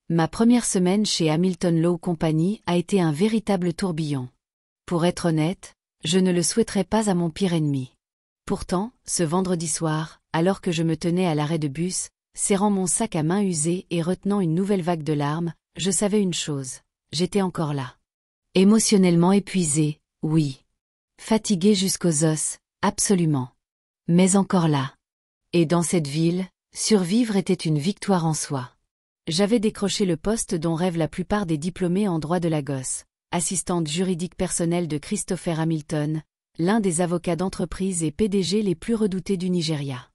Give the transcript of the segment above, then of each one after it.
Ma première semaine chez Hamilton Law Company a été un véritable tourbillon. Pour être honnête, je ne le souhaiterais pas à mon pire ennemi. Pourtant, ce vendredi soir, alors que je me tenais à l'arrêt de bus, serrant mon sac à main usé et retenant une nouvelle vague de larmes, je savais une chose, j'étais encore là. Émotionnellement épuisé, oui. Fatigué jusqu'aux os, absolument. Mais encore là. Et dans cette ville, survivre était une victoire en soi. J'avais décroché le poste dont rêvent la plupart des diplômés en droit de Lagos, assistante juridique personnelle de Christopher Hamilton, l'un des avocats d'entreprise et PDG les plus redoutés du Nigeria.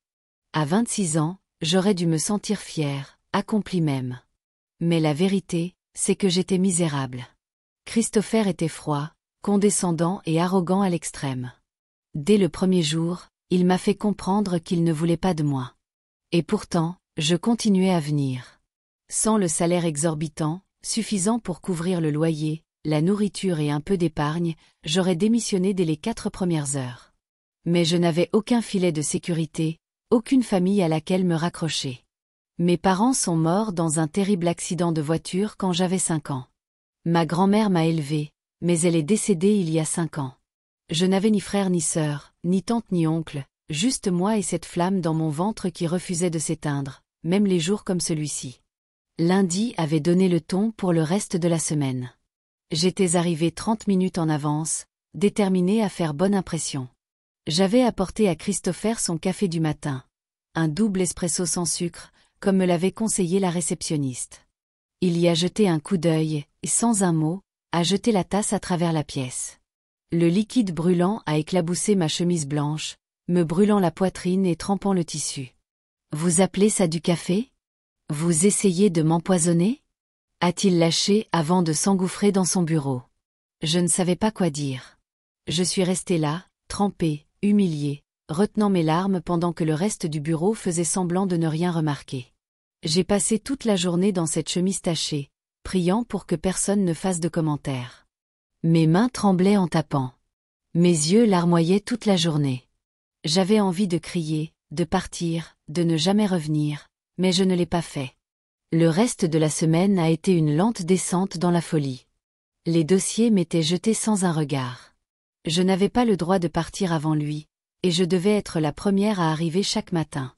À 26 ans, j'aurais dû me sentir fier, accompli même. Mais la vérité, c'est que j'étais misérable. Christopher était froid, condescendant et arrogant à l'extrême. Dès le premier jour, il m'a fait comprendre qu'il ne voulait pas de moi. Et pourtant, je continuais à venir. Sans le salaire exorbitant, suffisant pour couvrir le loyer, la nourriture et un peu d'épargne, j'aurais démissionné dès les 4 premières heures. Mais je n'avais aucun filet de sécurité, aucune famille à laquelle me raccrocher. Mes parents sont morts dans un terrible accident de voiture quand j'avais 5 ans. Ma grand-mère m'a élevée, mais elle est décédée il y a 5 ans. Je n'avais ni frère ni sœur, ni tante ni oncle, juste moi et cette flamme dans mon ventre qui refusait de s'éteindre, même les jours comme celui-ci. Lundi avait donné le ton pour le reste de la semaine. J'étais arrivé 30 minutes en avance, déterminé à faire bonne impression. J'avais apporté à Christopher son café du matin. Un double espresso sans sucre, comme me l'avait conseillé la réceptionniste. Il y a jeté un coup d'œil, et sans un mot, a jeté la tasse à travers la pièce. Le liquide brûlant a éclaboussé ma chemise blanche, me brûlant la poitrine et trempant le tissu. « Vous appelez ça du café ? Vous essayez de m'empoisonner » a-t-il lâché avant de s'engouffrer dans son bureau. Je ne savais pas quoi dire. Je suis resté là, trempé, humilié, retenant mes larmes pendant que le reste du bureau faisait semblant de ne rien remarquer. J'ai passé toute la journée dans cette chemise tachée, priant pour que personne ne fasse de commentaires. Mes mains tremblaient en tapant. Mes yeux larmoyaient toute la journée. J'avais envie de crier, de partir, de ne jamais revenir, mais je ne l'ai pas fait. Le reste de la semaine a été une lente descente dans la folie. Les dossiers m'étaient jetés sans un regard. Je n'avais pas le droit de partir avant lui, et je devais être la première à arriver chaque matin.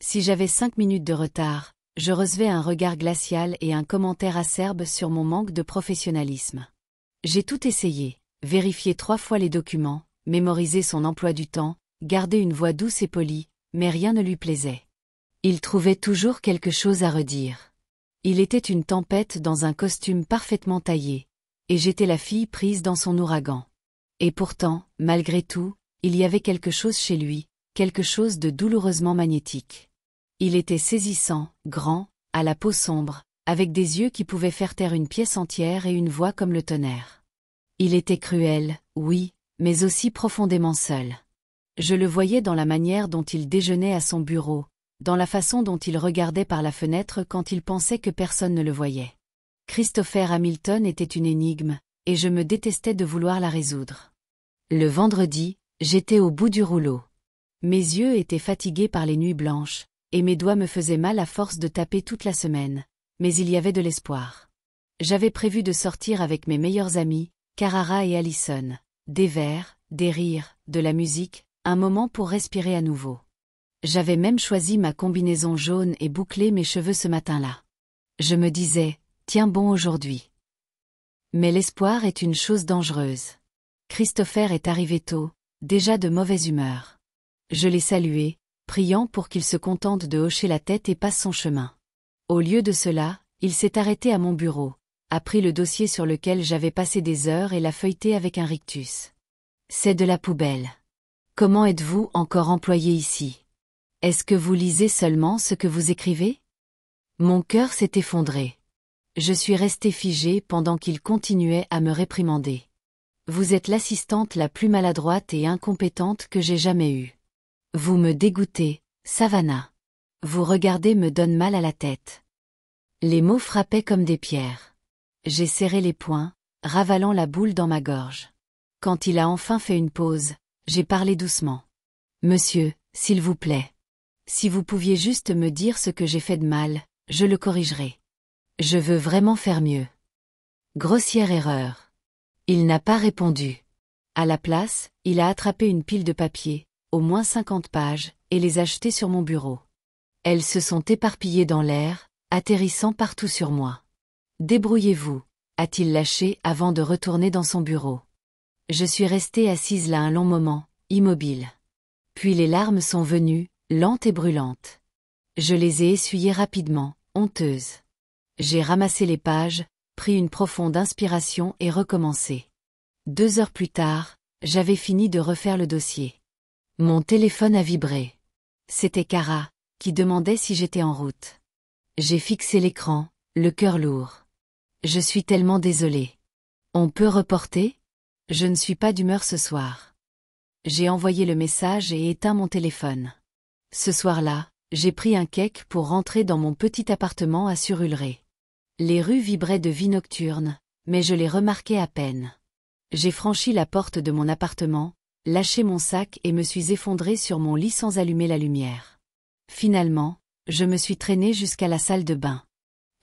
Si j'avais 5 minutes de retard, je recevais un regard glacial et un commentaire acerbe sur mon manque de professionnalisme. J'ai tout essayé, vérifié 3 fois les documents, mémorisé son emploi du temps, gardé une voix douce et polie, mais rien ne lui plaisait. Il trouvait toujours quelque chose à redire. Il était une tempête dans un costume parfaitement taillé, et j'étais la fille prise dans son ouragan. Et pourtant, malgré tout, il y avait quelque chose chez lui, quelque chose de douloureusement magnétique. Il était saisissant, grand, à la peau sombre, avec des yeux qui pouvaient faire taire une pièce entière et une voix comme le tonnerre. Il était cruel, oui, mais aussi profondément seul. Je le voyais dans la manière dont il déjeunait à son bureau, dans la façon dont il regardait par la fenêtre quand il pensait que personne ne le voyait. Christopher Hamilton était une énigme, et je me détestais de vouloir la résoudre. Le vendredi, j'étais au bout du rouleau. Mes yeux étaient fatigués par les nuits blanches, et mes doigts me faisaient mal à force de taper toute la semaine, mais il y avait de l'espoir. J'avais prévu de sortir avec mes meilleurs amis, Carrara et Allison, des verres, des rires, de la musique, un moment pour respirer à nouveau. J'avais même choisi ma combinaison jaune et bouclé mes cheveux ce matin-là. Je me disais, tiens bon aujourd'hui. Mais l'espoir est une chose dangereuse. Christopher est arrivé tôt, déjà de mauvaise humeur. Je l'ai salué, priant pour qu'il se contente de hocher la tête et passe son chemin. Au lieu de cela, il s'est arrêté à mon bureau, a pris le dossier sur lequel j'avais passé des heures et l'a feuilleté avec un rictus. C'est de la poubelle. Comment êtes-vous encore employé ici ? Est-ce que vous lisez seulement ce que vous écrivez ? Mon cœur s'est effondré. Je suis resté figé pendant qu'il continuait à me réprimander. Vous êtes l'assistante la plus maladroite et incompétente que j'ai jamais eue. Vous me dégoûtez, Savannah. Vous regarder me donne mal à la tête. Les mots frappaient comme des pierres. J'ai serré les poings, ravalant la boule dans ma gorge. Quand il a enfin fait une pause, j'ai parlé doucement. Monsieur, s'il vous plaît. Si vous pouviez juste me dire ce que j'ai fait de mal, je le corrigerai. Je veux vraiment faire mieux. Grossière erreur. Il n'a pas répondu. À la place, il a attrapé une pile de papier, au moins 50 pages, et les a jetées sur mon bureau. Elles se sont éparpillées dans l'air, atterrissant partout sur moi. Débrouillez-vous, a-t-il lâché avant de retourner dans son bureau. Je suis restée assise là un long moment, immobile. Puis les larmes sont venues, lentes et brûlantes. Je les ai essuyées rapidement, honteuse. J'ai ramassé les pages, pris une profonde inspiration et recommencé. 2 heures plus tard, j'avais fini de refaire le dossier. Mon téléphone a vibré. C'était Cara, qui demandait si j'étais en route. J'ai fixé l'écran, le cœur lourd. Je suis tellement désolée. On peut reporter ? Je ne suis pas d'humeur ce soir. J'ai envoyé le message et éteint mon téléphone. Ce soir-là, j'ai pris un cake pour rentrer dans mon petit appartement à Surulré. Les rues vibraient de vie nocturne, mais je les remarquais à peine. J'ai franchi la porte de mon appartement, lâché mon sac et me suis effondrée sur mon lit sans allumer la lumière. Finalement, je me suis traînée jusqu'à la salle de bain.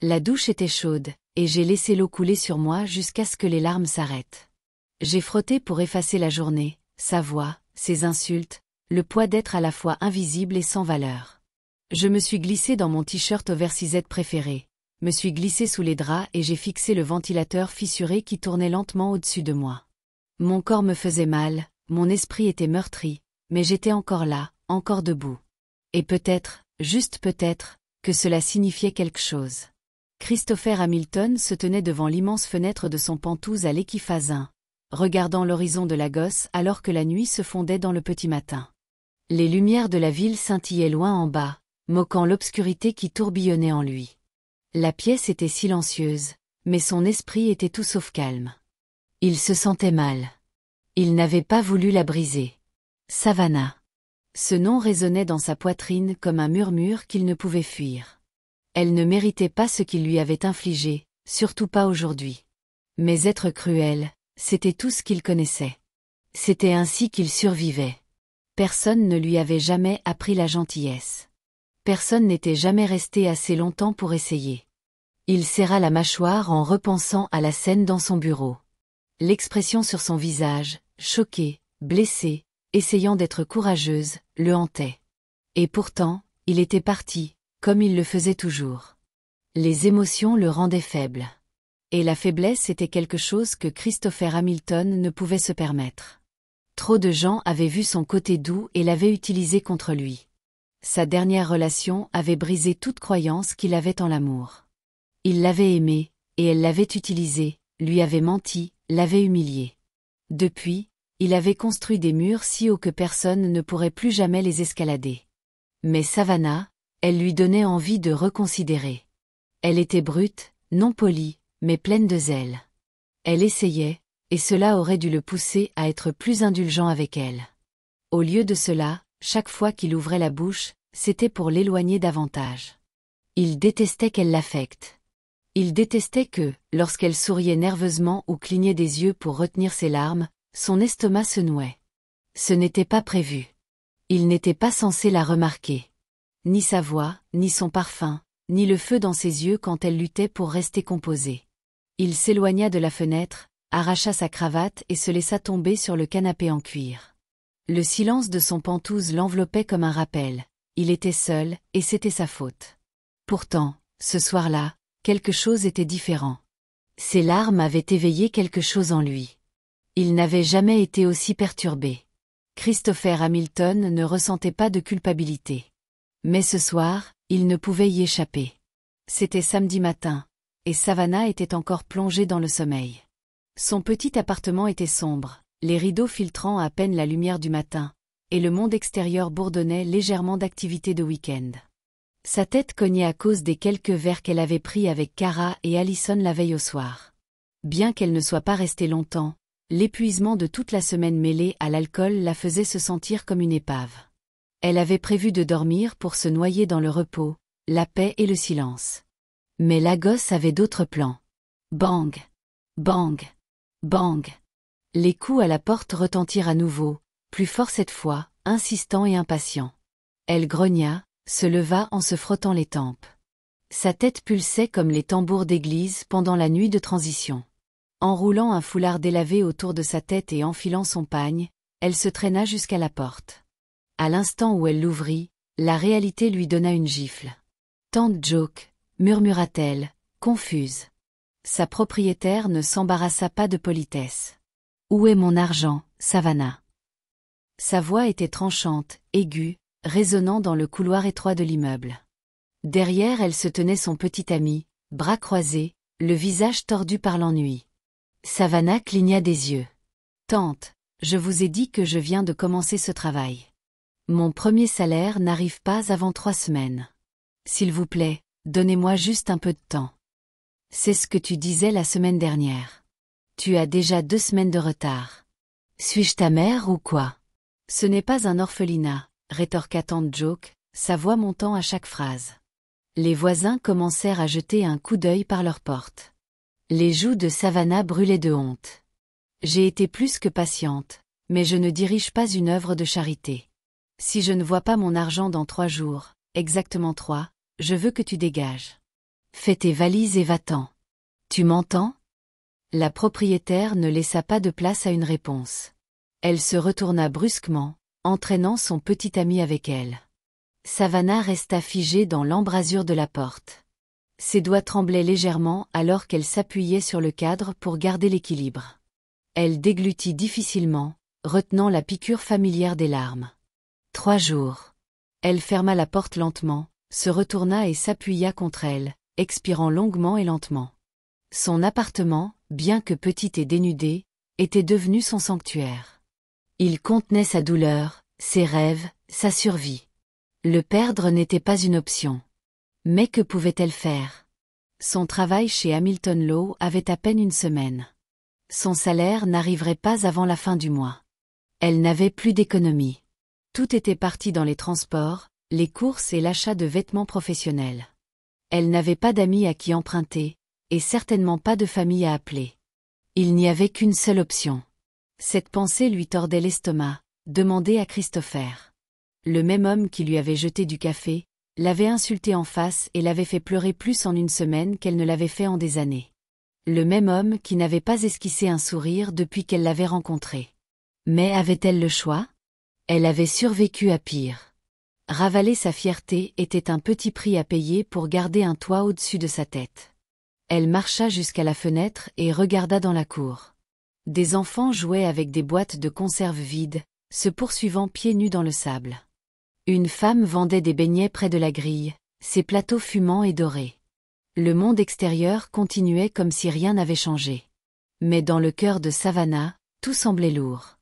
La douche était chaude, et j'ai laissé l'eau couler sur moi jusqu'à ce que les larmes s'arrêtent. J'ai frotté pour effacer la journée, sa voix, ses insultes, le poids d'être à la fois invisible et sans valeur. Je me suis glissée dans mon t-shirt oversized préféré, me suis glissée sous les draps et j'ai fixé le ventilateur fissuré qui tournait lentement au-dessus de moi. Mon corps me faisait mal, mon esprit était meurtri, mais j'étais encore là, encore debout. Et peut-être, juste peut-être, que cela signifiait quelque chose. Christopher Hamilton se tenait devant l'immense fenêtre de son Penthouse à l'Equiphase, regardant l'horizon de Lagos alors que la nuit se fondait dans le petit matin. Les lumières de la ville scintillaient loin en bas, moquant l'obscurité qui tourbillonnait en lui. La pièce était silencieuse, mais son esprit était tout sauf calme. Il se sentait mal. Il n'avait pas voulu la briser. Savannah. Ce nom résonnait dans sa poitrine comme un murmure qu'il ne pouvait fuir. Elle ne méritait pas ce qu'il lui avait infligé, surtout pas aujourd'hui. Mais être cruel, c'était tout ce qu'il connaissait. C'était ainsi qu'il survivait. Personne ne lui avait jamais appris la gentillesse. Personne n'était jamais resté assez longtemps pour essayer. Il serra la mâchoire en repensant à la scène dans son bureau. L'expression sur son visage, choquée, blessée, essayant d'être courageuse, le hantait. Et pourtant, il était parti, comme il le faisait toujours. Les émotions le rendaient faible. Et la faiblesse était quelque chose que Christopher Hamilton ne pouvait se permettre. Trop de gens avaient vu son côté doux et l'avaient utilisé contre lui. Sa dernière relation avait brisé toute croyance qu'il avait en l'amour. Il l'avait aimée, et elle l'avait utilisée, lui avait menti, l'avait humiliée. Depuis, il avait construit des murs si hauts que personne ne pourrait plus jamais les escalader. Mais Savannah, elle lui donnait envie de reconsidérer. Elle était brute, non polie, mais pleine de zèle. Elle essayait, et cela aurait dû le pousser à être plus indulgent avec elle. Au lieu de cela, chaque fois qu'il ouvrait la bouche, c'était pour l'éloigner davantage. Il détestait qu'elle l'affecte. Il détestait que, lorsqu'elle souriait nerveusement ou clignait des yeux pour retenir ses larmes, son estomac se nouait. Ce n'était pas prévu. Il n'était pas censé la remarquer. Ni sa voix, ni son parfum, ni le feu dans ses yeux quand elle luttait pour rester composée. Il s'éloigna de la fenêtre, arracha sa cravate et se laissa tomber sur le canapé en cuir. Le silence de son Penthouse l'enveloppait comme un rappel. Il était seul, et c'était sa faute. Pourtant, ce soir-là, quelque chose était différent. Ses larmes avaient éveillé quelque chose en lui. Il n'avait jamais été aussi perturbé. Christopher Hamilton ne ressentait pas de culpabilité. Mais ce soir, il ne pouvait y échapper. C'était samedi matin, et Savannah était encore plongée dans le sommeil. Son petit appartement était sombre, les rideaux filtrant à peine la lumière du matin, et le monde extérieur bourdonnait légèrement d'activité de week-end. Sa tête cognait à cause des quelques verres qu'elle avait pris avec Cara et Allison la veille au soir. Bien qu'elle ne soit pas restée longtemps, l'épuisement de toute la semaine mêlé à l'alcool la faisait se sentir comme une épave. Elle avait prévu de dormir pour se noyer dans le repos, la paix et le silence. Mais Lagos avait d'autres plans. Bang! Bang! Bang! Les coups à la porte retentirent à nouveau, plus fort cette fois, insistant et impatient. Elle grogna, se leva en se frottant les tempes. Sa tête pulsait comme les tambours d'église pendant la nuit de transition. Enroulant un foulard délavé autour de sa tête et enfilant son pagne, elle se traîna jusqu'à la porte. À l'instant où elle l'ouvrit, la réalité lui donna une gifle. « Tante Joke », murmura-t-elle, confuse. Sa propriétaire ne s'embarrassa pas de politesse. « Où est mon argent, Savannah ?» Sa voix était tranchante, aiguë, résonnant dans le couloir étroit de l'immeuble. Derrière elle se tenait son petit ami, bras croisés, le visage tordu par l'ennui. Savannah cligna des yeux. « Tante, je vous ai dit que je viens de commencer ce travail. Mon premier salaire n'arrive pas avant 3 semaines. S'il vous plaît, donnez-moi juste un peu de temps. » C'est ce que tu disais la semaine dernière. Tu as déjà 2 semaines de retard. Suis-je ta mère ou quoi? Ce n'est pas un orphelinat, rétorqua tante Joke, sa voix montant à chaque phrase. Les voisins commencèrent à jeter un coup d'œil par leur porte. Les joues de Savannah brûlaient de honte. J'ai été plus que patiente, mais je ne dirige pas une œuvre de charité. Si je ne vois pas mon argent dans 3 jours, exactement 3, je veux que tu dégages. Fais tes valises et va-t'en. Tu m'entends? La propriétaire ne laissa pas de place à une réponse. Elle se retourna brusquement, entraînant son petit ami avec elle. Savannah resta figée dans l'embrasure de la porte. Ses doigts tremblaient légèrement alors qu'elle s'appuyait sur le cadre pour garder l'équilibre. Elle déglutit difficilement, retenant la piqûre familière des larmes. 3 jours. Elle ferma la porte lentement, se retourna et s'appuya contre elle, expirant longuement et lentement. Son appartement, bien que petit et dénudé, était devenu son sanctuaire. Il contenait sa douleur, ses rêves, sa survie. Le perdre n'était pas une option. Mais que pouvait-elle faire? Son travail chez Hamilton Law avait à peine 1 semaine. Son salaire n'arriverait pas avant la fin du mois. Elle n'avait plus d'économie. Tout était parti dans les transports, les courses et l'achat de vêtements professionnels. Elle n'avait pas d'amis à qui emprunter, et certainement pas de famille à appeler. Il n'y avait qu'une seule option. Cette pensée lui tordait l'estomac, demander à Christopher. Le même homme qui lui avait jeté du café, l'avait insulté en face et l'avait fait pleurer plus en 1 semaine qu'elle ne l'avait fait en des années. Le même homme qui n'avait pas esquissé un sourire depuis qu'elle l'avait rencontré. Mais avait-elle le choix? Elle avait survécu à pire. Ravaler sa fierté était un petit prix à payer pour garder un toit au-dessus de sa tête. Elle marcha jusqu'à la fenêtre et regarda dans la cour. Des enfants jouaient avec des boîtes de conserve vides, se poursuivant pieds nus dans le sable. Une femme vendait des beignets près de la grille, ses plateaux fumants et dorés. Le monde extérieur continuait comme si rien n'avait changé. Mais dans le cœur de Savannah, tout semblait lourd.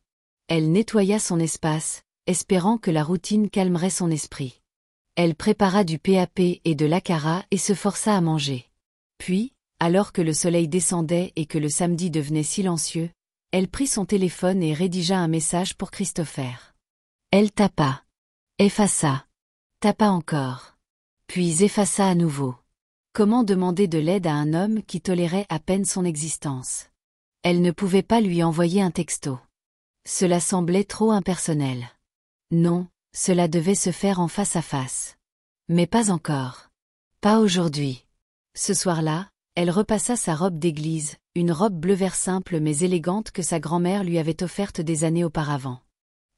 Elle nettoya son espace, espérant que la routine calmerait son esprit. Elle prépara du PAP et de l'akara et se força à manger. Puis, alors que le soleil descendait et que le samedi devenait silencieux, elle prit son téléphone et rédigea un message pour Christopher. Elle tapa. Effaça. Tapa encore. Puis effaça à nouveau. Comment demander de l'aide à un homme qui tolérait à peine son existence? Elle ne pouvait pas lui envoyer un texto. Cela semblait trop impersonnel. Non, cela devait se faire en face à face. Mais pas encore. Pas aujourd'hui. Ce soir-là, elle repassa sa robe d'église, une robe bleu vert simple mais élégante que sa grand-mère lui avait offerte des années auparavant.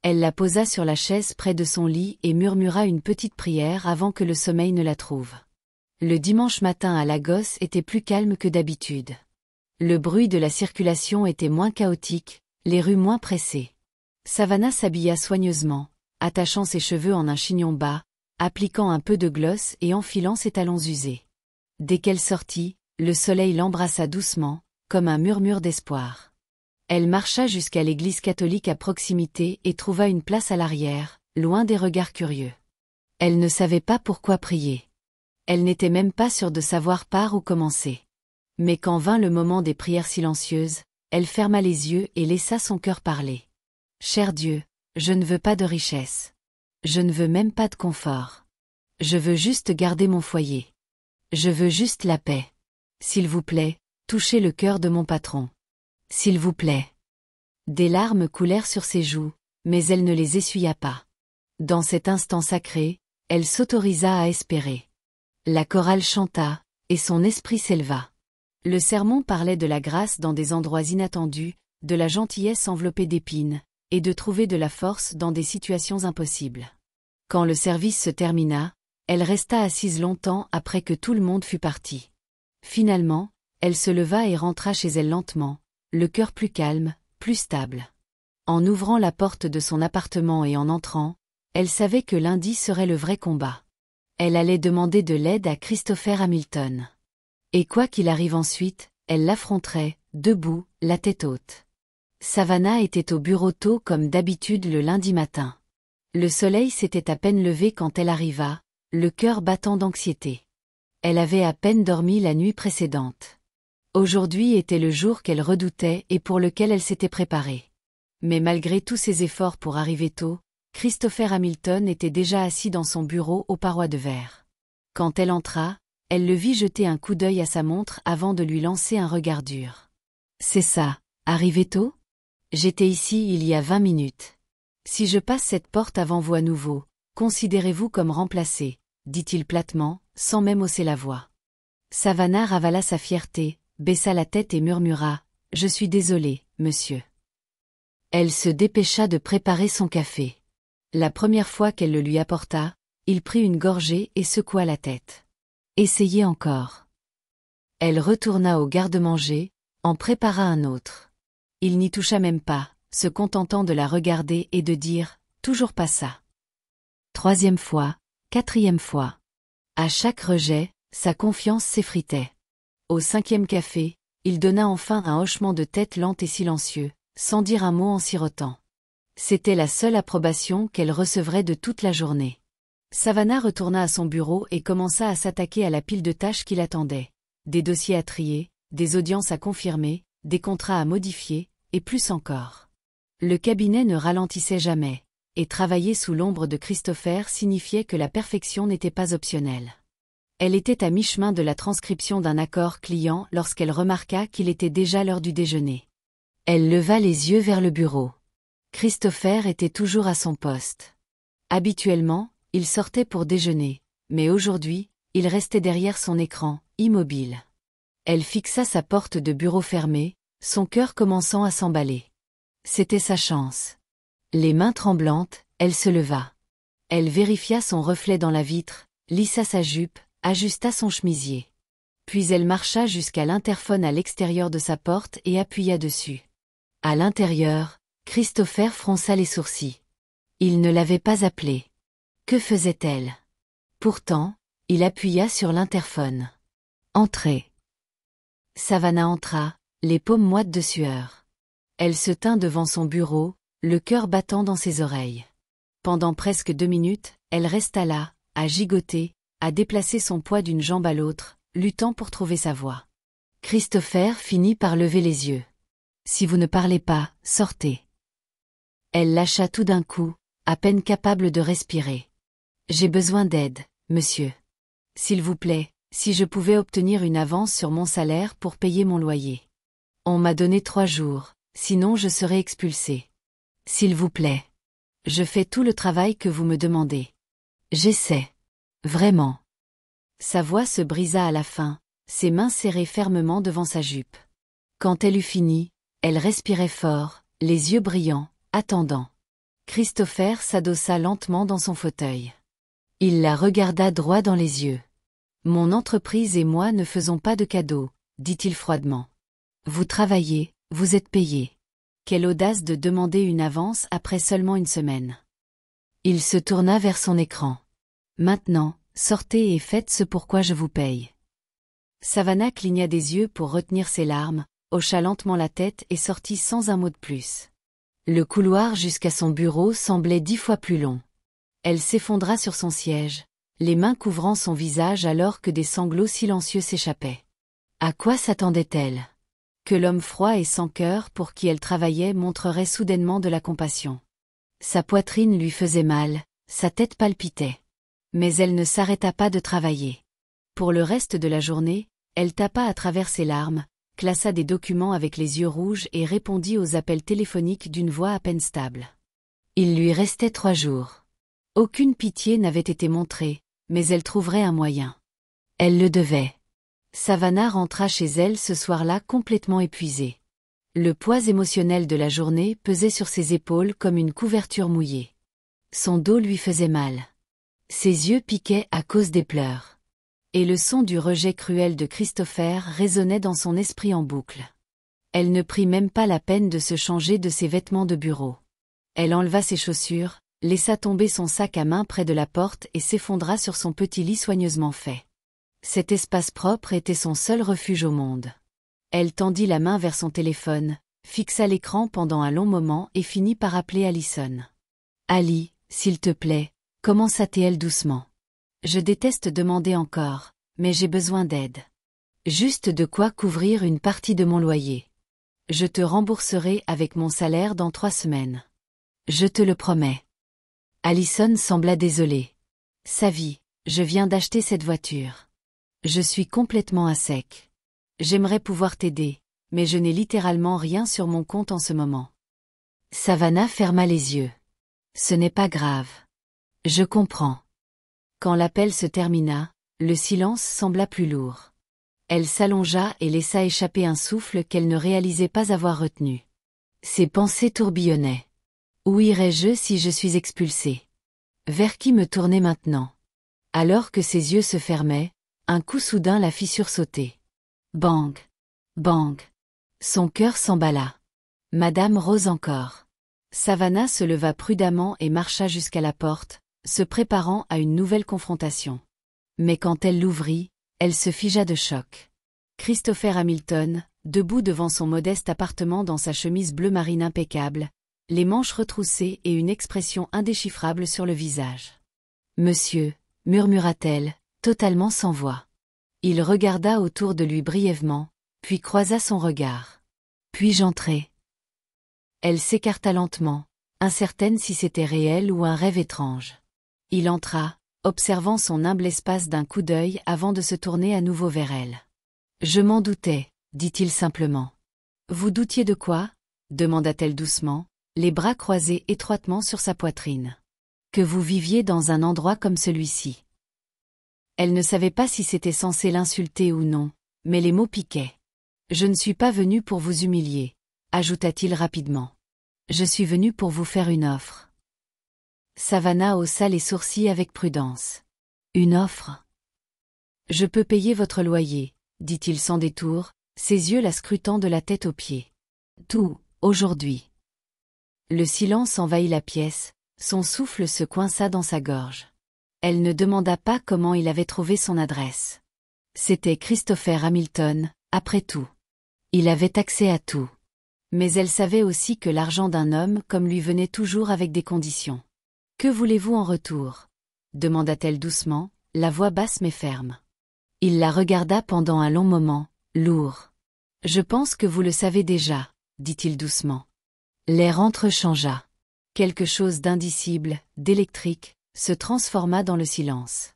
Elle la posa sur la chaise près de son lit et murmura une petite prière avant que le sommeil ne la trouve. Le dimanche matin à Lagos était plus calme que d'habitude. Le bruit de la circulation était moins chaotique, les rues moins pressées. Savannah s'habilla soigneusement, attachant ses cheveux en un chignon bas, appliquant un peu de gloss et enfilant ses talons usés. Dès qu'elle sortit, le soleil l'embrassa doucement, comme un murmure d'espoir. Elle marcha jusqu'à l'église catholique à proximité et trouva une place à l'arrière, loin des regards curieux. Elle ne savait pas pourquoi prier. Elle n'était même pas sûre de savoir par où commencer. Mais quand vint le moment des prières silencieuses, elle ferma les yeux et laissa son cœur parler. Cher Dieu, je ne veux pas de richesse. Je ne veux même pas de confort. Je veux juste garder mon foyer. Je veux juste la paix. S'il vous plaît, touchez le cœur de mon patron. S'il vous plaît. Des larmes coulèrent sur ses joues, mais elle ne les essuya pas. Dans cet instant sacré, elle s'autorisa à espérer. La chorale chanta, et son esprit s'éleva. Le sermon parlait de la grâce dans des endroits inattendus, de la gentillesse enveloppée d'épines, et de trouver de la force dans des situations impossibles. Quand le service se termina, elle resta assise longtemps après que tout le monde fut parti. Finalement, elle se leva et rentra chez elle lentement, le cœur plus calme, plus stable. En ouvrant la porte de son appartement et en entrant, elle savait que lundi serait le vrai combat. Elle allait demander de l'aide à Christopher Hamilton. Et quoi qu'il arrive ensuite, elle l'affronterait, debout, la tête haute. Savannah était au bureau tôt comme d'habitude le lundi matin. Le soleil s'était à peine levé quand elle arriva, le cœur battant d'anxiété. Elle avait à peine dormi la nuit précédente. Aujourd'hui était le jour qu'elle redoutait et pour lequel elle s'était préparée. Mais malgré tous ses efforts pour arriver tôt, Christopher Hamilton était déjà assis dans son bureau aux parois de verre. Quand elle entra, elle le vit jeter un coup d'œil à sa montre avant de lui lancer un regard dur. « C'est ça, arrivé tôt ? J'étais ici il y a 20 minutes. Si je passe cette porte avant vous à nouveau, considérez-vous comme remplacé, dit-il platement, sans même hausser la voix. Savannah ravala sa fierté, baissa la tête et murmura « Je suis désolée, monsieur ». Elle se dépêcha de préparer son café. La première fois qu'elle le lui apporta, il prit une gorgée et secoua la tête. « Essayez encore ». Elle retourna au garde-manger, en prépara un autre. Il n'y toucha même pas, se contentant de la regarder et de dire « Toujours pas ça ». Troisième fois, quatrième fois. À chaque rejet, sa confiance s'effritait. Au 5e café, il donna enfin un hochement de tête lent et silencieux, sans dire un mot en sirotant. C'était la seule approbation qu'elle recevrait de toute la journée. Savannah retourna à son bureau et commença à s'attaquer à la pile de tâches qui l'attendaient. Des dossiers à trier, des audiences à confirmer, des contrats à modifier, et plus encore. Le cabinet ne ralentissait jamais, et travailler sous l'ombre de Christopher signifiait que la perfection n'était pas optionnelle. Elle était à mi-chemin de la transcription d'un accord client lorsqu'elle remarqua qu'il était déjà l'heure du déjeuner. Elle leva les yeux vers le bureau. Christopher était toujours à son poste. Habituellement, il sortait pour déjeuner, mais aujourd'hui, il restait derrière son écran, immobile. Elle fixa sa porte de bureau fermée, son cœur commençant à s'emballer. C'était sa chance. Les mains tremblantes, elle se leva. Elle vérifia son reflet dans la vitre, lissa sa jupe, ajusta son chemisier. Puis elle marcha jusqu'à l'interphone à l'extérieur de sa porte et appuya dessus. À l'intérieur, Christopher fronça les sourcils. Il ne l'avait pas appelée. Que faisait-elle? Pourtant, il appuya sur l'interphone. « Entrez !» Savannah entra, les paumes moites de sueur. Elle se tint devant son bureau, le cœur battant dans ses oreilles. Pendant presque 2 minutes, elle resta là, à gigoter, à déplacer son poids d'une jambe à l'autre, luttant pour trouver sa voix. Christopher finit par lever les yeux. « Si vous ne parlez pas, sortez. » Elle lâcha tout d'un coup, à peine capable de respirer. « J'ai besoin d'aide, monsieur. S'il vous plaît, si je pouvais obtenir une avance sur mon salaire pour payer mon loyer. On m'a donné 3 jours, sinon je serai expulsée. S'il vous plaît. Je fais tout le travail que vous me demandez. J'essaie. Vraiment. » Sa voix se brisa à la fin, ses mains serrées fermement devant sa jupe. Quand elle eut fini, elle respirait fort, les yeux brillants, attendant. Christopher s'adossa lentement dans son fauteuil. Il la regarda droit dans les yeux. « Mon entreprise et moi ne faisons pas de cadeaux, » dit-il froidement. « Vous travaillez, vous êtes payé. Quelle audace de demander une avance après seulement 1 semaine. » Il se tourna vers son écran. « Maintenant, sortez et faites ce pourquoi je vous paye. » Savannah cligna des yeux pour retenir ses larmes, hocha lentement la tête et sortit sans un mot de plus. Le couloir jusqu'à son bureau semblait 10 fois plus long. Elle s'effondra sur son siège, les mains couvrant son visage alors que des sanglots silencieux s'échappaient. À quoi s'attendait-elle? Que l'homme froid et sans cœur pour qui elle travaillait montrerait soudainement de la compassion. Sa poitrine lui faisait mal, sa tête palpitait. Mais elle ne s'arrêta pas de travailler. Pour le reste de la journée, elle tapa à travers ses larmes, classa des documents avec les yeux rouges et répondit aux appels téléphoniques d'une voix à peine stable. Il lui restait 3 jours. Aucune pitié n'avait été montrée, mais elle trouverait un moyen. Elle le devait. Savannah rentra chez elle ce soir-là complètement épuisée. Le poids émotionnel de la journée pesait sur ses épaules comme une couverture mouillée. Son dos lui faisait mal. Ses yeux piquaient à cause des pleurs. Et le son du rejet cruel de Christopher résonnait dans son esprit en boucle. Elle ne prit même pas la peine de se changer de ses vêtements de bureau. Elle enleva ses chaussures, laissa tomber son sac à main près de la porte et s'effondra sur son petit lit soigneusement fait. Cet espace propre était son seul refuge au monde. Elle tendit la main vers son téléphone, fixa l'écran pendant un long moment et finit par appeler Allison. « Ali, s'il te plaît, commença-t-elle doucement. Je déteste demander encore, mais j'ai besoin d'aide. Juste de quoi couvrir une partie de mon loyer. Je te rembourserai avec mon salaire dans 3 semaines. Je te le promets. » Allison sembla désolée. « Savvy, je viens d'acheter cette voiture. Je suis complètement à sec. J'aimerais pouvoir t'aider, mais je n'ai littéralement rien sur mon compte en ce moment. » Savannah ferma les yeux. « Ce n'est pas grave. Je comprends. » Quand l'appel se termina, le silence sembla plus lourd. Elle s'allongea et laissa échapper un souffle qu'elle ne réalisait pas avoir retenu. Ses pensées tourbillonnaient. Où irais-je si je suis expulsée? Vers qui me tourner maintenant? Alors que ses yeux se fermaient, un coup soudain la fit sursauter. Bang! Bang! Son cœur s'emballa. Madame Rose encore. Savannah se leva prudemment et marcha jusqu'à la porte, se préparant à une nouvelle confrontation. Mais quand elle l'ouvrit, elle se figea de choc. Christopher Hamilton, debout devant son modeste appartement dans sa chemise bleu marine impeccable, les manches retroussées et une expression indéchiffrable sur le visage. « Monsieur », murmura-t-elle, totalement sans voix. Il regarda autour de lui brièvement, puis croisa son regard. « Puis-je entrer ?» Elle s'écarta lentement, incertaine si c'était réel ou un rêve étrange. Il entra, observant son humble espace d'un coup d'œil avant de se tourner à nouveau vers elle. « Je m'en doutais, » dit-il simplement. « Vous doutiez de quoi ?» demanda-t-elle doucement, les bras croisés étroitement sur sa poitrine. « Que vous viviez dans un endroit comme celui-ci. » Elle ne savait pas si c'était censé l'insulter ou non, mais les mots piquaient. « Je ne suis pas venu pour vous humilier, » ajouta-t-il rapidement. « Je suis venu pour vous faire une offre. » Savannah haussa les sourcils avec prudence. « Une offre ? » « Je peux payer votre loyer, » dit-il sans détour, ses yeux la scrutant de la tête aux pieds. « Tout, aujourd'hui. » Le silence envahit la pièce, son souffle se coinça dans sa gorge. Elle ne demanda pas comment il avait trouvé son adresse. C'était Christopher Hamilton, après tout. Il avait accès à tout. Mais elle savait aussi que l'argent d'un homme comme lui venait toujours avec des conditions. « Que voulez-vous en retour ?» demanda-t-elle doucement, la voix basse mais ferme. Il la regarda pendant un long moment, lourd. « Je pense que vous le savez déjà, » dit-il doucement. L'air entrechangea. Quelque chose d'indicible, d'électrique, se transforma dans le silence.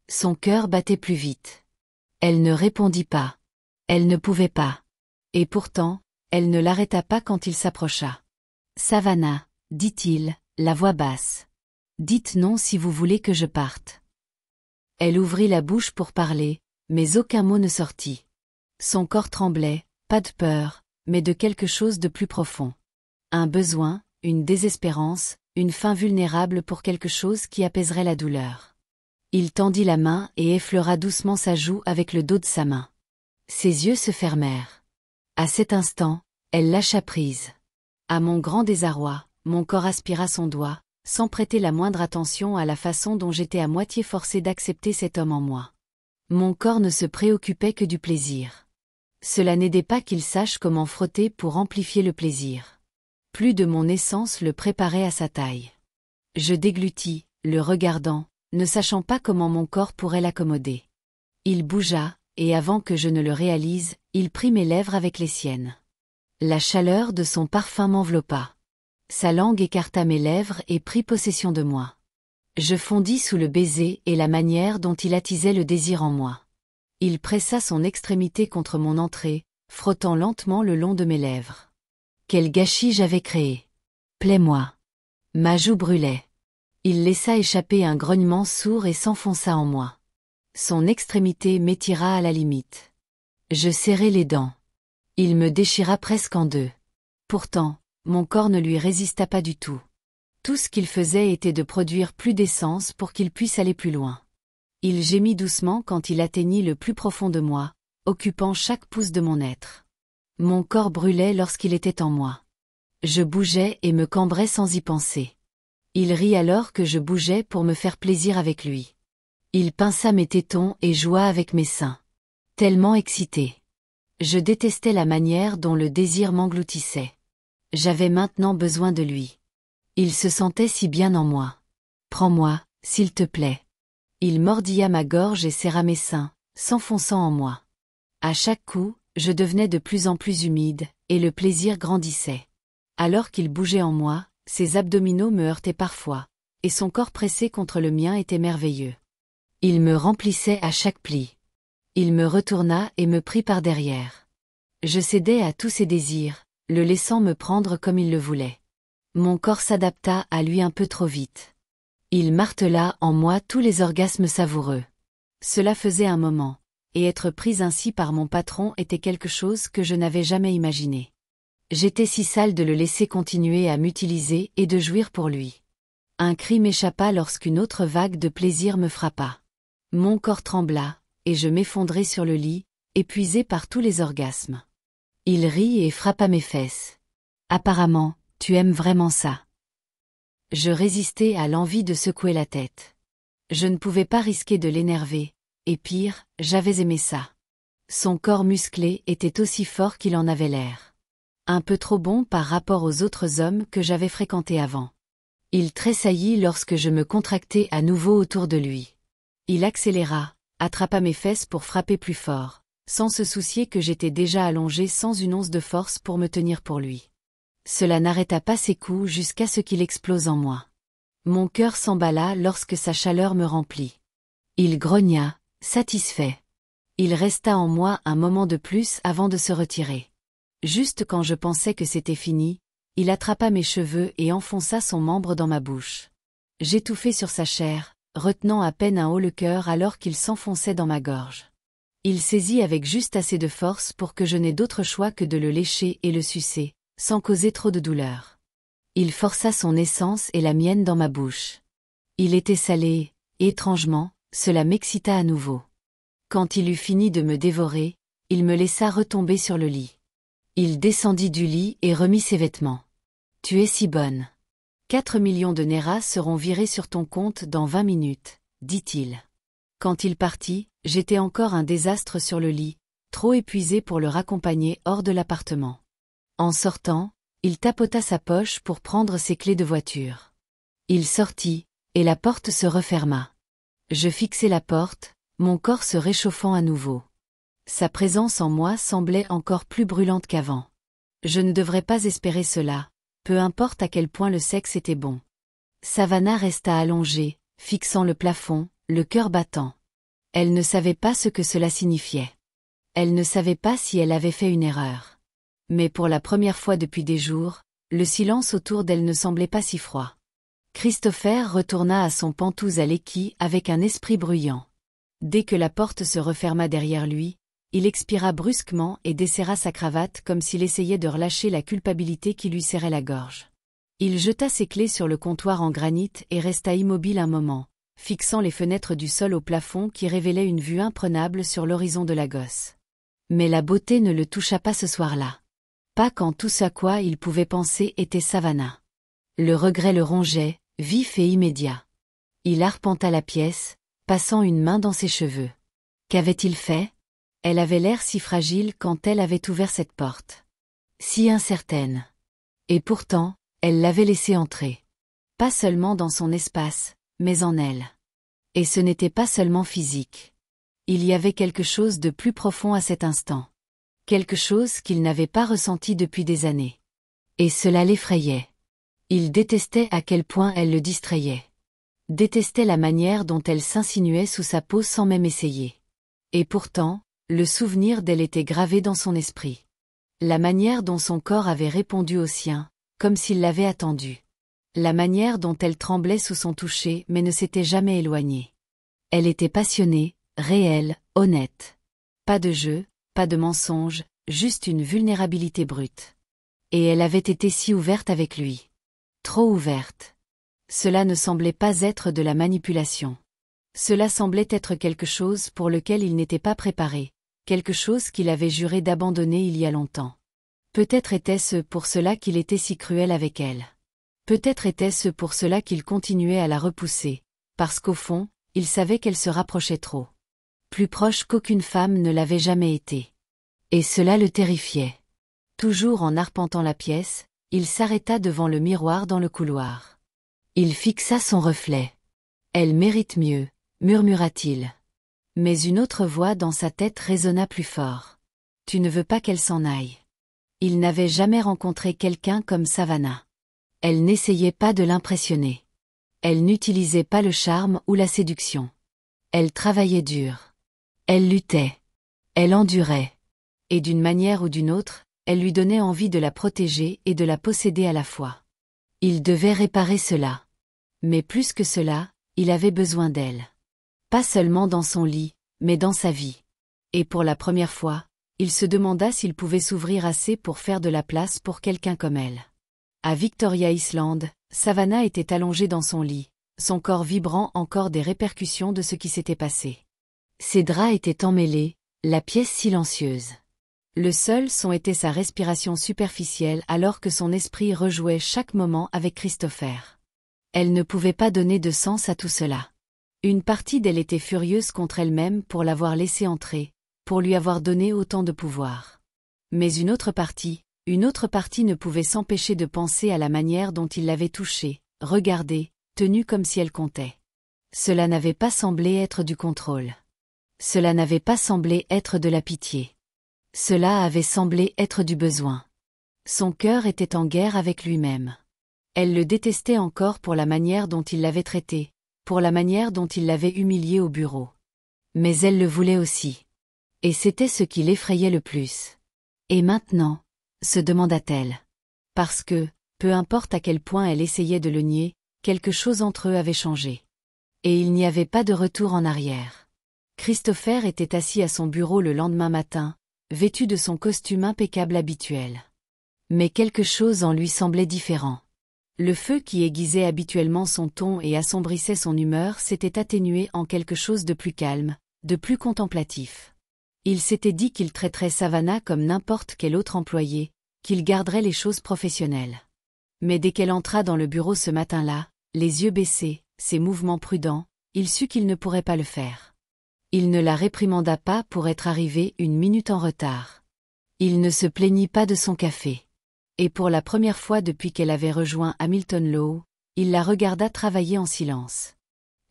Son cœur battait plus vite. Elle ne répondit pas. Elle ne pouvait pas. Et pourtant, elle ne l'arrêta pas quand il s'approcha. « Savannah, » dit-il, la voix basse. « Dites non si vous voulez que je parte. » Elle ouvrit la bouche pour parler, mais aucun mot ne sortit. Son corps tremblait, pas de peur, mais de quelque chose de plus profond. Un besoin, une désespérance, une faim vulnérable pour quelque chose qui apaiserait la douleur. Il tendit la main et effleura doucement sa joue avec le dos de sa main. Ses yeux se fermèrent. À cet instant, elle lâcha prise. À mon grand désarroi, mon corps aspira son doigt, sans prêter la moindre attention à la façon dont j'étais à moitié forcée d'accepter cet homme en moi. Mon corps ne se préoccupait que du plaisir. Cela n'aidait pas qu'il sache comment frotter pour amplifier le plaisir. Plus de mon essence le préparait à sa taille. Je déglutis, le regardant, ne sachant pas comment mon corps pourrait l'accommoder. Il bougea, et avant que je ne le réalise, il prit mes lèvres avec les siennes. La chaleur de son parfum m'enveloppa. Sa langue écarta mes lèvres et prit possession de moi. Je fondis sous le baiser et la manière dont il attisait le désir en moi. Il pressa son extrémité contre mon entrée, frottant lentement le long de mes lèvres. Quel gâchis j'avais créé. Plais-moi. Ma joue brûlait. Il laissa échapper un grognement sourd et s'enfonça en moi. Son extrémité m'étira à la limite. Je serrai les dents. Il me déchira presque en deux. Pourtant, mon corps ne lui résista pas du tout. Tout ce qu'il faisait était de produire plus d'essence pour qu'il puisse aller plus loin. Il gémit doucement quand il atteignit le plus profond de moi, occupant chaque pouce de mon être. Mon corps brûlait lorsqu'il était en moi. Je bougeais et me cambrais sans y penser. Il rit alors que je bougeais pour me faire plaisir avec lui. Il pinça mes tétons et joua avec mes seins. Tellement excité. Je détestais la manière dont le désir m'engloutissait. J'avais maintenant besoin de lui. Il se sentait si bien en moi. Prends-moi, s'il te plaît. Il mordilla ma gorge et serra mes seins, s'enfonçant en moi. À chaque coup, je devenais de plus en plus humide, et le plaisir grandissait. Alors qu'il bougeait en moi, ses abdominaux me heurtaient parfois, et son corps pressé contre le mien était merveilleux. Il me remplissait à chaque pli. Il me retourna et me prit par derrière. Je cédais à tous ses désirs, le laissant me prendre comme il le voulait. Mon corps s'adapta à lui un peu trop vite. Il martela en moi tous les orgasmes savoureux. Cela faisait un moment, et être prise ainsi par mon patron était quelque chose que je n'avais jamais imaginé. J'étais si sale de le laisser continuer à m'utiliser et de jouir pour lui. Un cri m'échappa lorsqu'une autre vague de plaisir me frappa. Mon corps trembla, et je m'effondrai sur le lit, épuisé par tous les orgasmes. Il rit et frappa mes fesses. Apparemment, tu aimes vraiment ça. Je résistais à l'envie de secouer la tête. Je ne pouvais pas risquer de l'énerver, et pire, j'avais aimé ça. Son corps musclé était aussi fort qu'il en avait l'air. Un peu trop bon par rapport aux autres hommes que j'avais fréquentés avant. Il tressaillit lorsque je me contractai à nouveau autour de lui. Il accéléra, attrapa mes fesses pour frapper plus fort, sans se soucier que j'étais déjà allongée sans une once de force pour me tenir pour lui. Cela n'arrêta pas ses coups jusqu'à ce qu'il explose en moi. Mon cœur s'emballa lorsque sa chaleur me remplit. Il grogna, satisfait. Il resta en moi un moment de plus avant de se retirer. Juste quand je pensais que c'était fini, il attrapa mes cheveux et enfonça son membre dans ma bouche. J'étouffai sur sa chair, retenant à peine un haut-le-cœur alors qu'il s'enfonçait dans ma gorge. Il saisit avec juste assez de force pour que je n'aie d'autre choix que de le lécher et le sucer, sans causer trop de douleur. Il força son essence et la mienne dans ma bouche. Il était salé, et étrangement, cela m'excita à nouveau. Quand il eut fini de me dévorer, il me laissa retomber sur le lit. Il descendit du lit et remit ses vêtements. « Tu es si bonne. 4 millions de Néras seront virés sur ton compte dans 20 minutes, dit-il. Quand il partit, j'étais encore un désastre sur le lit, trop épuisé pour le raccompagner hors de l'appartement. En sortant, il tapota sa poche pour prendre ses clés de voiture. Il sortit, et la porte se referma. Je fixai la porte, mon corps se réchauffant à nouveau. Sa présence en moi semblait encore plus brûlante qu'avant. Je ne devrais pas espérer cela, peu importe à quel point le sexe était bon. Savannah resta allongée, fixant le plafond, le cœur battant. Elle ne savait pas ce que cela signifiait. Elle ne savait pas si elle avait fait une erreur. Mais pour la première fois depuis des jours, le silence autour d'elle ne semblait pas si froid. Christopher retourna à son pantouse à l'équille avec un esprit bruyant. Dès que la porte se referma derrière lui, il expira brusquement et desserra sa cravate comme s'il essayait de relâcher la culpabilité qui lui serrait la gorge. Il jeta ses clés sur le comptoir en granit et resta immobile un moment, fixant les fenêtres du sol au plafond qui révélaient une vue imprenable sur l'horizon de Lagos. Mais la beauté ne le toucha pas ce soir-là. Pas quand tout ce à quoi il pouvait penser était Savannah. Le regret le rongeait, vif et immédiat. Il arpenta la pièce, passant une main dans ses cheveux. Qu'avait-il fait? Elle avait l'air si fragile quand elle avait ouvert cette porte. Si incertaine. Et pourtant, elle l'avait laissé entrer. Pas seulement dans son espace, mais en elle. Et ce n'était pas seulement physique. Il y avait quelque chose de plus profond à cet instant. Quelque chose qu'il n'avait pas ressenti depuis des années. Et cela l'effrayait. Il détestait à quel point elle le distrayait. Détestait la manière dont elle s'insinuait sous sa peau sans même essayer. Et pourtant, le souvenir d'elle était gravé dans son esprit. La manière dont son corps avait répondu au sien, comme s'il l'avait attendu. La manière dont elle tremblait sous son toucher mais ne s'était jamais éloignée. Elle était passionnée, réelle, honnête. Pas de jeu, pas de mensonge, juste une vulnérabilité brute. Et elle avait été si ouverte avec lui. Trop ouverte. Cela ne semblait pas être de la manipulation. Cela semblait être quelque chose pour lequel il n'était pas préparé, quelque chose qu'il avait juré d'abandonner il y a longtemps. Peut-être était-ce pour cela qu'il était si cruel avec elle. Peut-être était-ce pour cela qu'il continuait à la repousser, parce qu'au fond, il savait qu'elle se rapprochait trop. Plus proche qu'aucune femme ne l'avait jamais été. Et cela le terrifiait. Toujours en arpentant la pièce, il s'arrêta devant le miroir dans le couloir. Il fixa son reflet. « Elle mérite mieux », murmura-t-il. Mais une autre voix dans sa tête résonna plus fort. « Tu ne veux pas qu'elle s'en aille. » Il n'avait jamais rencontré quelqu'un comme Savannah. Elle n'essayait pas de l'impressionner. Elle n'utilisait pas le charme ou la séduction. Elle travaillait dur. Elle luttait. Elle endurait. Et d'une manière ou d'une autre, elle lui donnait envie de la protéger et de la posséder à la fois. Il devait réparer cela. Mais plus que cela, il avait besoin d'elle. Pas seulement dans son lit, mais dans sa vie. Et pour la première fois, il se demanda s'il pouvait s'ouvrir assez pour faire de la place pour quelqu'un comme elle. À Victoria Island, Savannah était allongée dans son lit, son corps vibrant encore des répercussions de ce qui s'était passé. Ses draps étaient emmêlés, la pièce silencieuse. Le seul son était sa respiration superficielle alors que son esprit rejouait chaque moment avec Christopher. Elle ne pouvait pas donner de sens à tout cela. Une partie d'elle était furieuse contre elle-même pour l'avoir laissé entrer, pour lui avoir donné autant de pouvoir. Mais une autre partie ne pouvait s'empêcher de penser à la manière dont il l'avait touchée, regardée, tenue comme si elle comptait. Cela n'avait pas semblé être du contrôle. Cela n'avait pas semblé être de la pitié. Cela avait semblé être du besoin. Son cœur était en guerre avec lui-même. Elle le détestait encore pour la manière dont il l'avait traité, pour la manière dont il l'avait humilié au bureau. Mais elle le voulait aussi. Et c'était ce qui l'effrayait le plus. Et maintenant, se demanda-t-elle. Parce que, peu importe à quel point elle essayait de le nier, quelque chose entre eux avait changé. Et il n'y avait pas de retour en arrière. Christopher était assis à son bureau le lendemain matin, vêtu de son costume impeccable habituel. Mais quelque chose en lui semblait différent. Le feu qui aiguisait habituellement son ton et assombrissait son humeur s'était atténué en quelque chose de plus calme, de plus contemplatif. Il s'était dit qu'il traiterait Savannah comme n'importe quel autre employé, qu'il garderait les choses professionnelles. Mais dès qu'elle entra dans le bureau ce matin-là, les yeux baissés, ses mouvements prudents, il sut qu'il ne pourrait pas le faire. Il ne la réprimanda pas pour être arrivé une minute en retard. Il ne se plaignit pas de son café. Et pour la première fois depuis qu'elle avait rejoint Hamilton Law, il la regarda travailler en silence.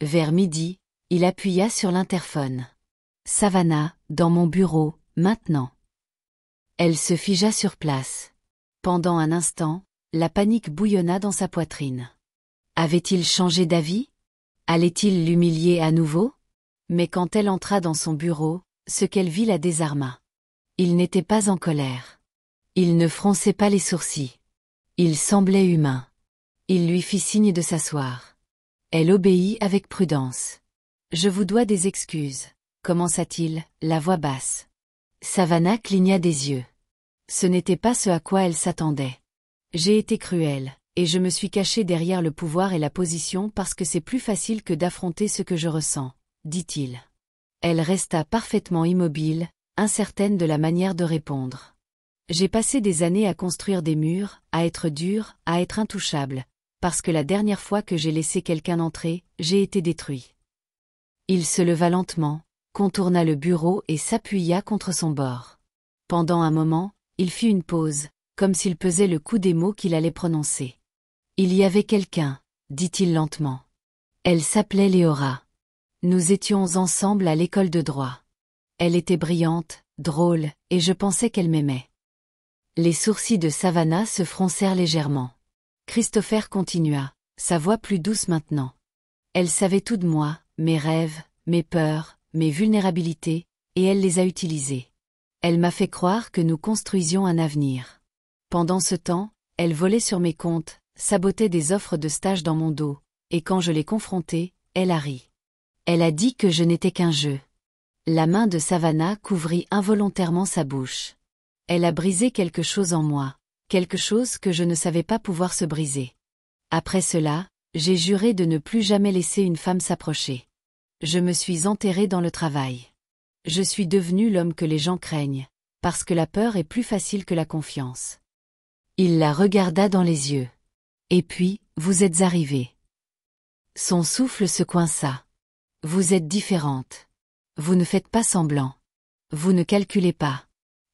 Vers midi, il appuya sur l'interphone. « Savannah, dans mon bureau, maintenant. » Elle se figea sur place. Pendant un instant, la panique bouillonna dans sa poitrine. Avait-il changé d'avis? Allait-il l'humilier à nouveau? Mais quand elle entra dans son bureau, ce qu'elle vit la désarma. Il n'était pas en colère. Il ne fronçait pas les sourcils. Il semblait humain. Il lui fit signe de s'asseoir. Elle obéit avec prudence. « Je vous dois des excuses », commença-t-il, la voix basse. Savannah cligna des yeux. Ce n'était pas ce à quoi elle s'attendait. « J'ai été cruelle, et je me suis cachée derrière le pouvoir et la position parce que c'est plus facile que d'affronter ce que je ressens, » dit-il. Elle resta parfaitement immobile, incertaine de la manière de répondre. J'ai passé des années à construire des murs, à être dure, à être intouchable, parce que la dernière fois que j'ai laissé quelqu'un entrer, j'ai été détruit. Il se leva lentement, contourna le bureau et s'appuya contre son bord. Pendant un moment, il fit une pause, comme s'il pesait le coût des mots qu'il allait prononcer. Il y avait quelqu'un, dit-il lentement. Elle s'appelait Léora. Nous étions ensemble à l'école de droit. Elle était brillante, drôle, et je pensais qu'elle m'aimait. Les sourcils de Savannah se froncèrent légèrement. Christopher continua, sa voix plus douce maintenant. Elle savait tout de moi, mes rêves, mes peurs, mes vulnérabilités, et elle les a utilisés. Elle m'a fait croire que nous construisions un avenir. Pendant ce temps, elle volait sur mes comptes, sabotait des offres de stage dans mon dos, et quand je l'ai confrontée, elle a ri. Elle a dit que je n'étais qu'un jeu. La main de Savannah couvrit involontairement sa bouche. Elle a brisé quelque chose en moi, quelque chose que je ne savais pas pouvoir se briser. Après cela, j'ai juré de ne plus jamais laisser une femme s'approcher. Je me suis enterrée dans le travail. Je suis devenue l'homme que les gens craignent, parce que la peur est plus facile que la confiance. Il la regarda dans les yeux. Et puis, vous êtes arrivée. Son souffle se coinça. Vous êtes différente. Vous ne faites pas semblant. Vous ne calculez pas.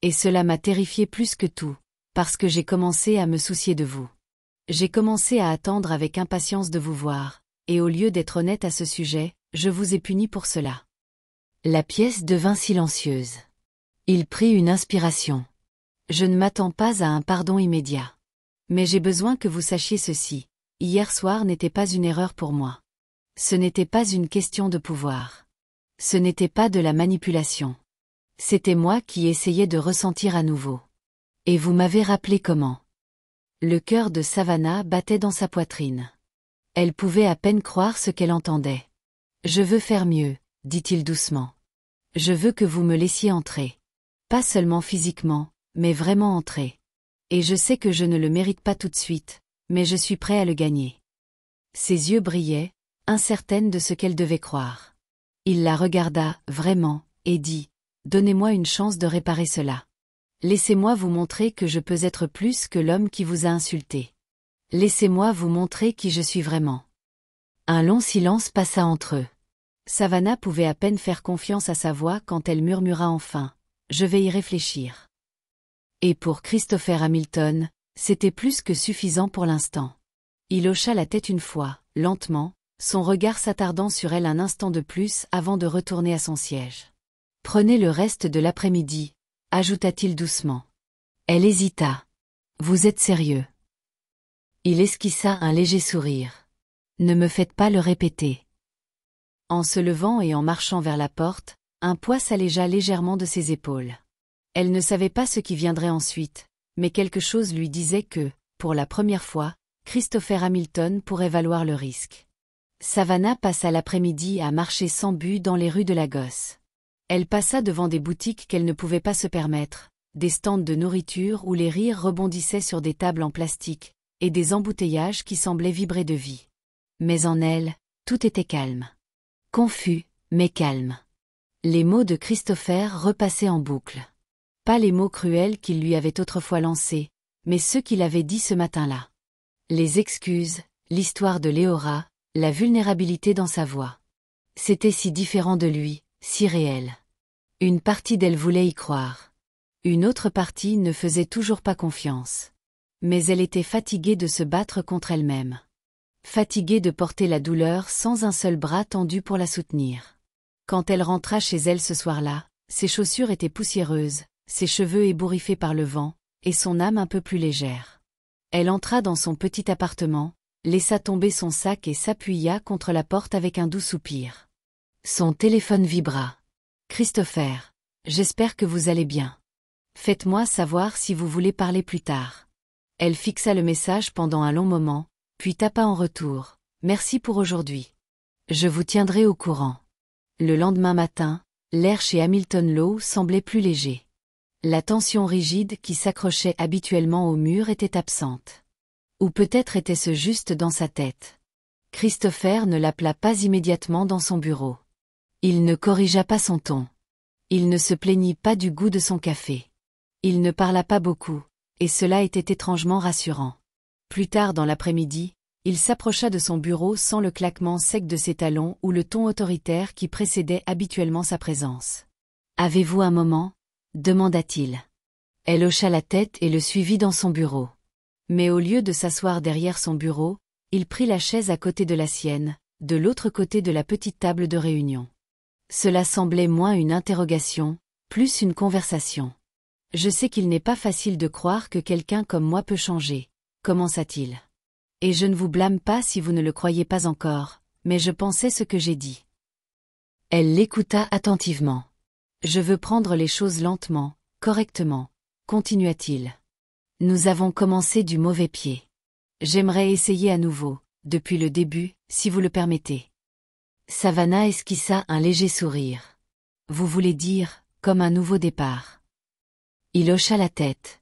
Et cela m'a terrifiée plus que tout, parce que j'ai commencé à me soucier de vous. J'ai commencé à attendre avec impatience de vous voir, et au lieu d'être honnête à ce sujet, je vous ai puni pour cela. La pièce devint silencieuse. Il prit une inspiration. Je ne m'attends pas à un pardon immédiat. Mais j'ai besoin que vous sachiez ceci. Hier soir n'était pas une erreur pour moi. Ce n'était pas une question de pouvoir. Ce n'était pas de la manipulation. C'était moi qui essayais de ressentir à nouveau. Et vous m'avez rappelé comment. Le cœur de Savannah battait dans sa poitrine. Elle pouvait à peine croire ce qu'elle entendait. Je veux faire mieux, dit-il doucement. Je veux que vous me laissiez entrer. Pas seulement physiquement, mais vraiment entrer. Et je sais que je ne le mérite pas tout de suite, mais je suis prêt à le gagner. Ses yeux brillaient, incertaine de ce qu'elle devait croire. Il la regarda, vraiment, et dit, « Donnez-moi une chance de réparer cela. Laissez-moi vous montrer que je peux être plus que l'homme qui vous a insulté. Laissez-moi vous montrer qui je suis vraiment. » Un long silence passa entre eux. Savannah pouvait à peine faire confiance à sa voix quand elle murmura enfin, « Je vais y réfléchir. » Et pour Christopher Hamilton, c'était plus que suffisant pour l'instant. Il hocha la tête une fois, lentement, son regard s'attardant sur elle un instant de plus avant de retourner à son siège. « Prenez le reste de l'après-midi, » ajouta-t-il doucement. Elle hésita. « Vous êtes sérieux ?» Il esquissa un léger sourire. « Ne me faites pas le répéter. » En se levant et en marchant vers la porte, un poids s'allégea légèrement de ses épaules. Elle ne savait pas ce qui viendrait ensuite, mais quelque chose lui disait que, pour la première fois, Christopher Hamilton pourrait valoir le risque. Savannah passa l'après-midi à marcher sans but dans les rues de Lagos. Elle passa devant des boutiques qu'elle ne pouvait pas se permettre, des stands de nourriture où les rires rebondissaient sur des tables en plastique, et des embouteillages qui semblaient vibrer de vie. Mais en elle, tout était calme. Confus, mais calme. Les mots de Christopher repassaient en boucle. Pas les mots cruels qu'il lui avait autrefois lancés, mais ceux qu'il avait dit ce matin-là. Les excuses, l'histoire de Léora, la vulnérabilité dans sa voix. C'était si différent de lui, si réel. Une partie d'elle voulait y croire. Une autre partie ne faisait toujours pas confiance. Mais elle était fatiguée de se battre contre elle-même. Fatiguée de porter la douleur sans un seul bras tendu pour la soutenir. Quand elle rentra chez elle ce soir-là, ses chaussures étaient poussiéreuses, ses cheveux ébouriffés par le vent, et son âme un peu plus légère. Elle entra dans son petit appartement, laissa tomber son sac et s'appuya contre la porte avec un doux soupir. Son téléphone vibra. « Christopher, j'espère que vous allez bien. Faites-moi savoir si vous voulez parler plus tard. » Elle fixa le message pendant un long moment, puis tapa en retour. « Merci pour aujourd'hui. Je vous tiendrai au courant. » Le lendemain matin, l'air chez Hamilton Law semblait plus léger. La tension rigide qui s'accrochait habituellement au mur était absente. Ou peut-être était-ce juste dans sa tête. Christopher ne l'appela pas immédiatement dans son bureau. Il ne corrigea pas son ton. Il ne se plaignit pas du goût de son café. Il ne parla pas beaucoup, et cela était étrangement rassurant. Plus tard dans l'après-midi, il s'approcha de son bureau sans le claquement sec de ses talons ou le ton autoritaire qui précédait habituellement sa présence. « Avez-vous un moment ?» demanda-t-il. Elle hocha la tête et le suivit dans son bureau. Mais au lieu de s'asseoir derrière son bureau, il prit la chaise à côté de la sienne, de l'autre côté de la petite table de réunion. Cela semblait moins une interrogation, plus une conversation. « Je sais qu'il n'est pas facile de croire que quelqu'un comme moi peut changer, » commença-t-il. « Et je ne vous blâme pas si vous ne le croyez pas encore, mais je pensais ce que j'ai dit. » Elle l'écouta attentivement. « Je veux prendre les choses lentement, correctement, » continua-t-il. « Nous avons commencé du mauvais pied. J'aimerais essayer à nouveau, depuis le début, si vous le permettez. » Savannah esquissa un léger sourire. Vous voulez dire, comme un nouveau départ. Il hocha la tête.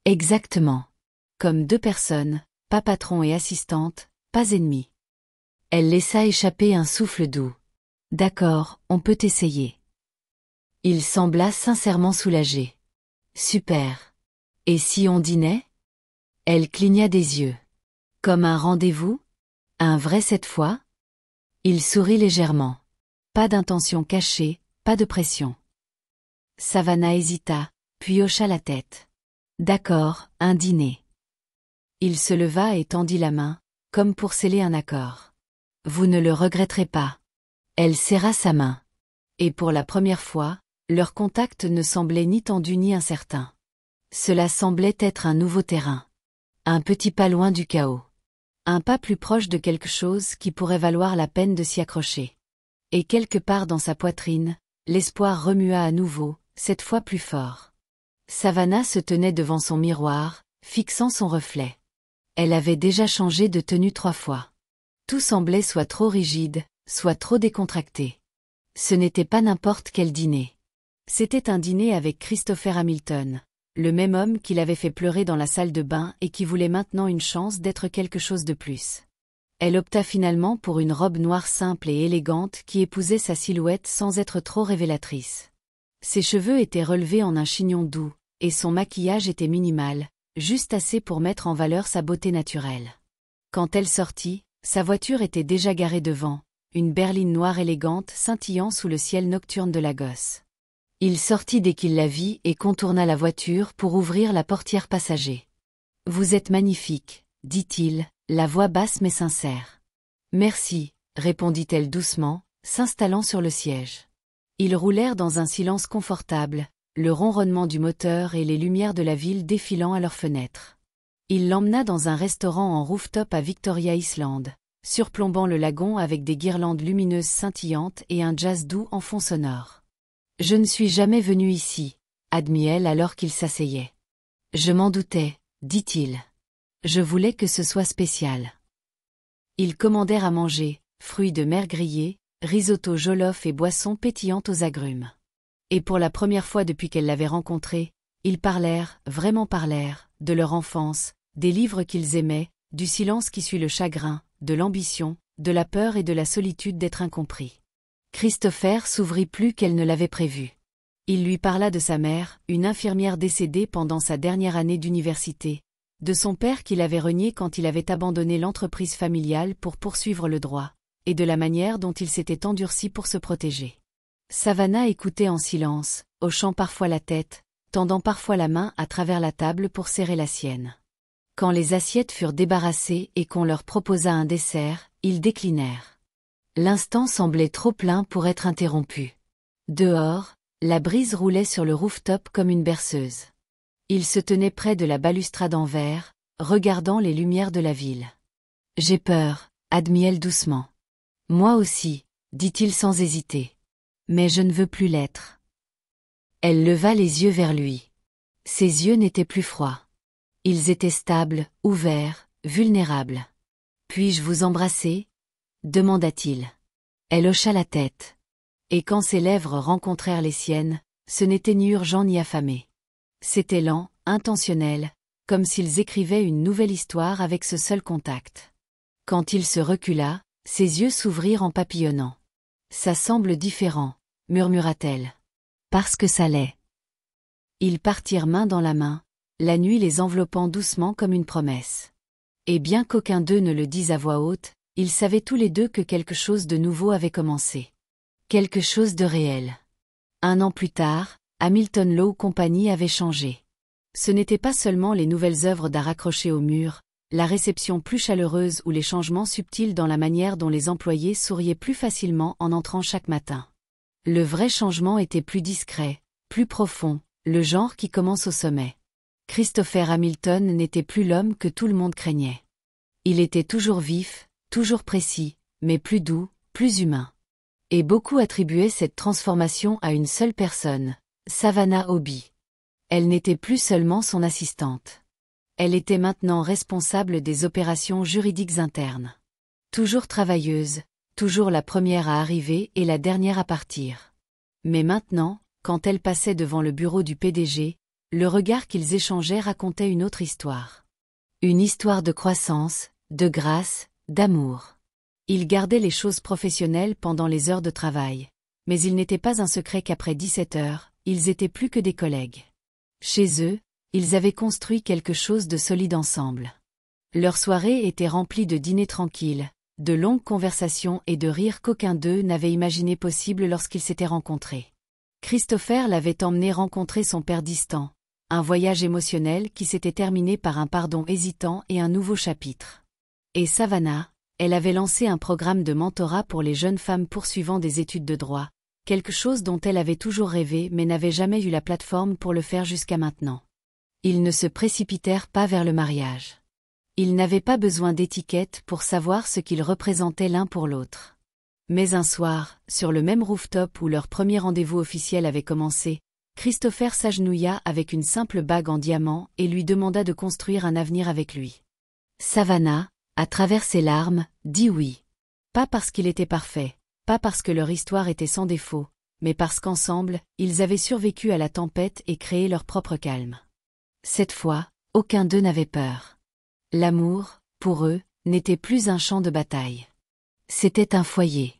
Exactement. Comme deux personnes, pas patron et assistante, pas ennemis. Elle laissa échapper un souffle doux. D'accord, on peut essayer. Il sembla sincèrement soulagé. Super. Et si on dînait? Elle cligna des yeux. Comme un rendez-vous? Un vrai cette fois? Il sourit légèrement. Pas d'intention cachée, pas de pression. Savannah hésita, puis hocha la tête. D'accord, un dîner. Il se leva et tendit la main, comme pour sceller un accord. Vous ne le regretterez pas. Elle serra sa main. Et pour la première fois, leur contact ne semblait ni tendu ni incertain. Cela semblait être un nouveau terrain. Un petit pas loin du chaos. Un pas plus proche de quelque chose qui pourrait valoir la peine de s'y accrocher. Et quelque part dans sa poitrine, l'espoir remua à nouveau, cette fois plus fort. Savannah se tenait devant son miroir, fixant son reflet. Elle avait déjà changé de tenue 3 fois. Tout semblait soit trop rigide, soit trop décontracté. Ce n'était pas n'importe quel dîner. C'était un dîner avec Christopher Hamilton, le même homme qui l'avait fait pleurer dans la salle de bain et qui voulait maintenant une chance d'être quelque chose de plus. Elle opta finalement pour une robe noire simple et élégante qui épousait sa silhouette sans être trop révélatrice. Ses cheveux étaient relevés en un chignon doux, et son maquillage était minimal, juste assez pour mettre en valeur sa beauté naturelle. Quand elle sortit, sa voiture était déjà garée devant, une berline noire élégante scintillant sous le ciel nocturne de Lagos. Il sortit dès qu'il la vit et contourna la voiture pour ouvrir la portière passager. « Vous êtes magnifique, dit-il, la voix basse mais sincère. « Merci, répondit-elle doucement, s'installant sur le siège. Ils roulèrent dans un silence confortable, le ronronnement du moteur et les lumières de la ville défilant à leurs fenêtres. Il l'emmena dans un restaurant en rooftop à Victoria Island, surplombant le lagon avec des guirlandes lumineuses scintillantes et un jazz doux en fond sonore. « Je ne suis jamais venu ici, » admit-elle alors qu'il s'asseyait. « Je m'en doutais, » dit-il. « Je voulais que ce soit spécial. » Ils commandèrent à manger, fruits de mer grillés, risotto jollof et boissons pétillantes aux agrumes. Et pour la première fois depuis qu'elle l'avait rencontré, ils parlèrent, vraiment parlèrent, de leur enfance, des livres qu'ils aimaient, du silence qui suit le chagrin, de l'ambition, de la peur et de la solitude d'être incompris. Christopher s'ouvrit plus qu'elle ne l'avait prévu. Il lui parla de sa mère, une infirmière décédée pendant sa dernière année d'université, de son père qu'il avait renié quand il avait abandonné l'entreprise familiale pour poursuivre le droit, et de la manière dont il s'était endurci pour se protéger. Savannah écoutait en silence, hochant parfois la tête, tendant parfois la main à travers la table pour serrer la sienne. Quand les assiettes furent débarrassées et qu'on leur proposa un dessert, ils déclinèrent. L'instant semblait trop plein pour être interrompu. Dehors, la brise roulait sur le rooftop comme une berceuse. Ils se tenaient près de la balustrade en verre, regardant les lumières de la ville. « J'ai peur, » admit-elle doucement. « Moi aussi, » dit-il sans hésiter. « Mais je ne veux plus l'être. » Elle leva les yeux vers lui. Ses yeux n'étaient plus froids. Ils étaient stables, ouverts, vulnérables. « Puis-je vous embrasser ?» demanda-t-il. Elle hocha la tête. Et quand ses lèvres rencontrèrent les siennes, ce n'était ni urgent ni affamé. C'était lent, intentionnel, comme s'ils écrivaient une nouvelle histoire avec ce seul contact. Quand il se recula, ses yeux s'ouvrirent en papillonnant. « Ça semble différent, » murmura-t-elle. « Parce que ça l'est. » Ils partirent main dans la main, la nuit les enveloppant doucement comme une promesse. Et bien qu'aucun d'eux ne le dise à voix haute, ils savaient tous les deux que quelque chose de nouveau avait commencé. Quelque chose de réel. 1 an plus tard, Hamilton Law Company avait changé. Ce n'étaient pas seulement les nouvelles œuvres d'art accrochées au mur, la réception plus chaleureuse ou les changements subtils dans la manière dont les employés souriaient plus facilement en entrant chaque matin. Le vrai changement était plus discret, plus profond, le genre qui commence au sommet. Christopher Hamilton n'était plus l'homme que tout le monde craignait. Il était toujours vif, toujours précis, mais plus doux, plus humain. Et beaucoup attribuaient cette transformation à une seule personne, Savannah Hobby. Elle n'était plus seulement son assistante. Elle était maintenant responsable des opérations juridiques internes. Toujours travailleuse, toujours la première à arriver et la dernière à partir. Mais maintenant, quand elle passait devant le bureau du PDG, le regard qu'ils échangeaient racontait une autre histoire. Une histoire de croissance, de grâce, d'amour. Ils gardaient les choses professionnelles pendant les heures de travail. Mais il n'était pas un secret qu'après 17 heures, ils étaient plus que des collègues. Chez eux, ils avaient construit quelque chose de solide ensemble. Leur soirée était remplie de dîners tranquilles, de longues conversations et de rires qu'aucun d'eux n'avait imaginé possible lorsqu'ils s'étaient rencontrés. Christopher l'avait emmené rencontrer son père distant, un voyage émotionnel qui s'était terminé par un pardon hésitant et un nouveau chapitre. Et Savannah, elle avait lancé un programme de mentorat pour les jeunes femmes poursuivant des études de droit, quelque chose dont elle avait toujours rêvé mais n'avait jamais eu la plateforme pour le faire jusqu'à maintenant. Ils ne se précipitèrent pas vers le mariage. Ils n'avaient pas besoin d'étiquette pour savoir ce qu'ils représentaient l'un pour l'autre. Mais un soir, sur le même rooftop où leur premier rendez-vous officiel avait commencé, Christopher s'agenouilla avec une simple bague en diamant et lui demanda de construire un avenir avec lui. Savannah, à travers ses larmes, dit oui. Pas parce qu'il était parfait, pas parce que leur histoire était sans défaut, mais parce qu'ensemble, ils avaient survécu à la tempête et créé leur propre calme. Cette fois, aucun d'eux n'avait peur. L'amour, pour eux, n'était plus un champ de bataille. C'était un foyer.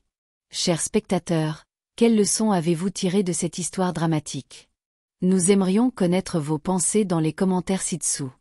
Chers spectateurs, quelle leçon avez-vous tiré de cette histoire dramatique? Nous aimerions connaître vos pensées dans les commentaires ci-dessous.